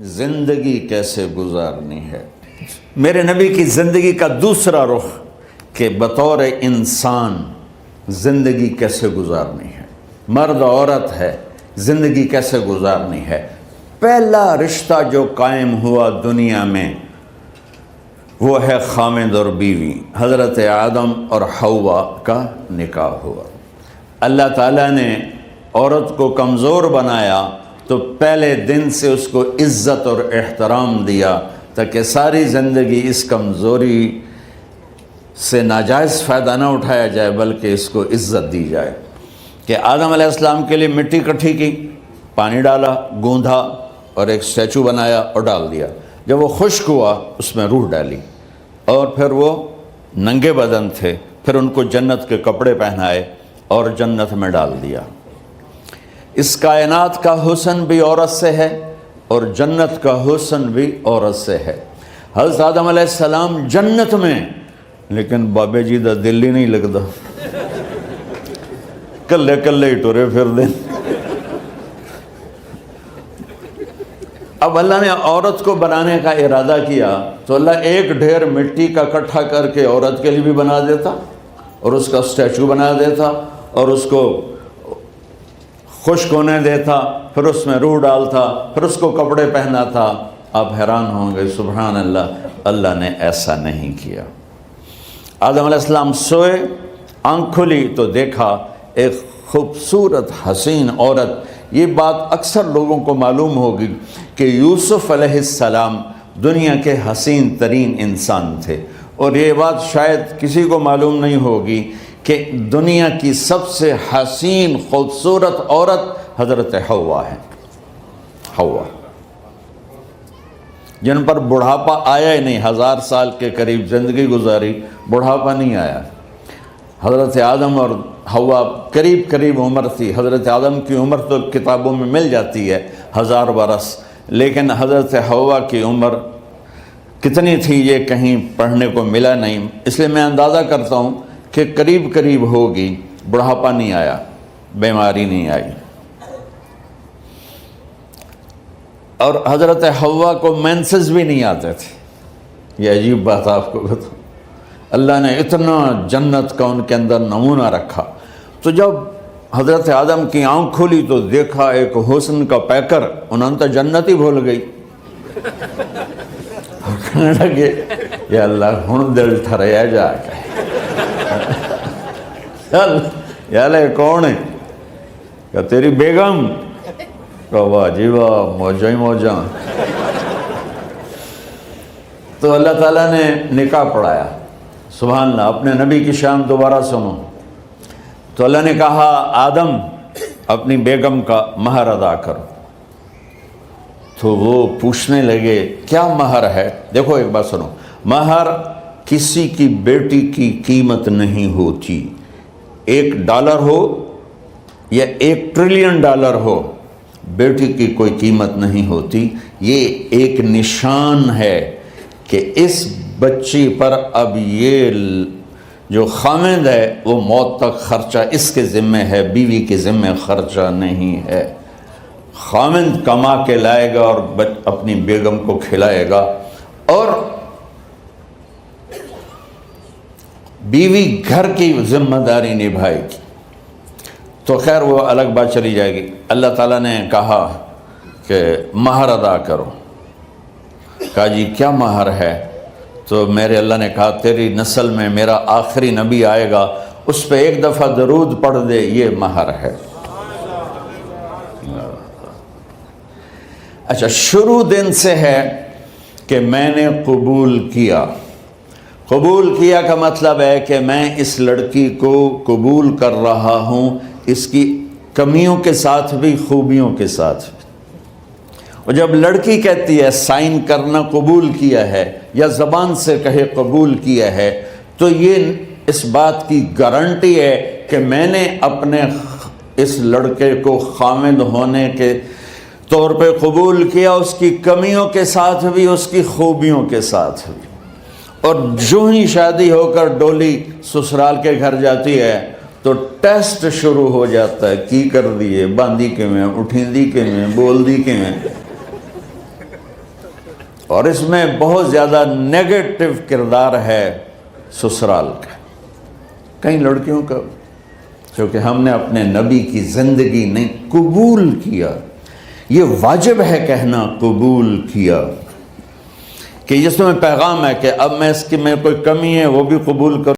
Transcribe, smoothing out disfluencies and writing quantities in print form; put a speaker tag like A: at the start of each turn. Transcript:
A: زندگی کیسے گزارنی ہے۔ میرے نبی کی زندگی کا دوسرا رخ کہ بطور انسان زندگی کیسے گزارنی ہے، مرد عورت ہے، زندگی کیسے گزارنی ہے۔ پہلا رشتہ جو قائم ہوا دنیا میں وہ ہے خامد اور بیوی، حضرت آدم اور حوا کا نکاح ہوا۔ اللہ تعالیٰ نے عورت کو کمزور بنایا تو پہلے دن سے اس کو عزت اور احترام دیا تاکہ ساری زندگی اس کمزوری سے ناجائز فائدہ نہ اٹھایا جائے بلکہ اس کو عزت دی جائے۔ کہ آدم علیہ السلام کے لیے مٹی اکٹھی کی، پانی ڈالا، گوندھا اور ایک اسٹیچو بنایا اور ڈال دیا۔ جب وہ خشک ہوا اس میں روح ڈالی اور پھر وہ ننگے بدن تھے، پھر ان کو جنت کے کپڑے پہنائے اور جنت میں ڈال دیا۔ اس کائنات کا حسن بھی عورت سے ہے اور جنت کا حسن بھی عورت سے ہے۔ حضرت آدم علیہ السلام جنت میں، لیکن بابے جی دا دل ہی نہیں لگتا، کلے کلے ہی ٹرے پھر دیں۔ اب اللہ نے عورت کو بنانے کا ارادہ کیا تو اللہ ایک ڈھیر مٹی کا اکٹھا کر کے عورت کے لیے بھی بنا دیتا اور اس کا اسٹیچو بنا دیتا اور اس کو خشک ہونے دیتا، پھر اس میں روح ڈالتا، پھر اس کو کپڑے پہناتا۔ آپ حیران ہوں گے، سبحان اللہ، اللہ نے ایسا نہیں کیا۔ آدم علیہ السلام سوئے، آنکھ کھلی تو دیکھا ایک خوبصورت حسین عورت۔ یہ بات اکثر لوگوں کو معلوم ہوگی کہ یوسف علیہ السلام دنیا کے حسین ترین انسان تھے، اور یہ بات شاید کسی کو معلوم نہیں ہوگی کہ دنیا کی سب سے حسین خوبصورت عورت حضرت حوا ہے۔ حوا جن پر بڑھاپا آیا ہی نہیں، 1000 سال کے قریب زندگی گزاری، بڑھاپا نہیں آیا۔ حضرت آدم اور حوا قریب قریب عمر تھی۔ حضرت آدم کی عمر تو کتابوں میں مل جاتی ہے 1000 برس، لیکن حضرت حوا کی عمر کتنی تھی یہ کہیں پڑھنے کو ملا نہیں، اس لیے میں اندازہ کرتا ہوں کہ قریب قریب ہوگی۔ بڑھاپا نہیں آیا، بیماری نہیں آئی۔ اور حضرت حوا کو مینسز بھی نہیں آتے تھے۔ یہ عجیب بات آپ کو بتاؤں، اللہ نے اتنا جنت کا ان کے اندر نمونہ رکھا۔ تو جب حضرت آدم کی آنکھ کھلی تو دیکھا ایک حسن کا پیکر، انہوں نے جنت ہی بھول گئی۔ کہنے لگے یا اللہ ہن دل ٹھریا جا کے، یا اللہ کون ہے؟ کہ تیری بیگم۔ کہ واہ جی واہ، موجاں ہی موجاں۔ تو اللہ تعالیٰ نے نکاح پڑھایا۔ سبحان اللہ، اپنے نبی کی شان دوبارہ سنو۔ تو اللہ نے کہا آدم اپنی بیگم کا مہر ادا کرو۔ تو وہ پوچھنے لگے کیا مہر ہے؟ دیکھو ایک بات سنو، مہر کسی کی بیٹی کی قیمت نہیں ہوتی۔ $1 ہو یا $1 ٹریلین ہو، بیٹی کی کوئی قیمت نہیں ہوتی۔ یہ ایک نشان ہے کہ اس بچی پر اب یہ جو خامد ہے وہ موت تک خرچہ اس کے ذمہ ہے، بیوی کے ذمہ خرچہ نہیں ہے۔ خامد کما کے لائے گا اور اپنی بیگم کو کھلائے گا، اور بیوی گھر کی ذمہ داری نبھائے گی۔ تو خیر وہ الگ بات چلی جائے گی۔ اللہ تعالیٰ نے کہا کہ مہر ادا کرو۔ کہا جی کیا مہر ہے؟ تو میرے اللہ نے کہا تیری نسل میں میرا آخری نبی آئے گا، اس پہ ایک دفعہ درود پڑھ دے، یہ مہر ہے۔ اچھا، شروع دن سے ہے کہ میں نے قبول کیا۔ قبول کیا کا مطلب ہے کہ میں اس لڑکی کو قبول کر رہا ہوں، اس کی کمیوں کے ساتھ بھی خوبیوں کے ساتھ بھی۔ اور جب لڑکی کہتی ہے سائن کرنا قبول کیا ہے، یا زبان سے کہے قبول کیا ہے، تو یہ اس بات کی گارنٹی ہے کہ میں نے اپنے اس لڑکے کو خامد ہونے کے طور پہ قبول کیا، اس کی کمیوں کے ساتھ بھی، اس کی خوبیوں کے ساتھ بھی۔ اور جو ہی شادی ہو کر ڈولی سسرال کے گھر جاتی ہے تو ٹیسٹ شروع ہو جاتا ہے، کی کر دیے، باندھی کے میں، اٹھیں دی کے میں، بول دی کے میں۔ اور اس میں بہت زیادہ نیگیٹو کردار ہے سسرال کا. کئی لڑکیوں کا چونکہ ہم نے اپنے نبی کی زندگی نہیں قبول کیا. یہ واجب ہے کہنا قبول کیا، کہ جس میں پیغام ہے کہ اب میں اس کی میں کوئی کمی ہے وہ بھی قبول کروں.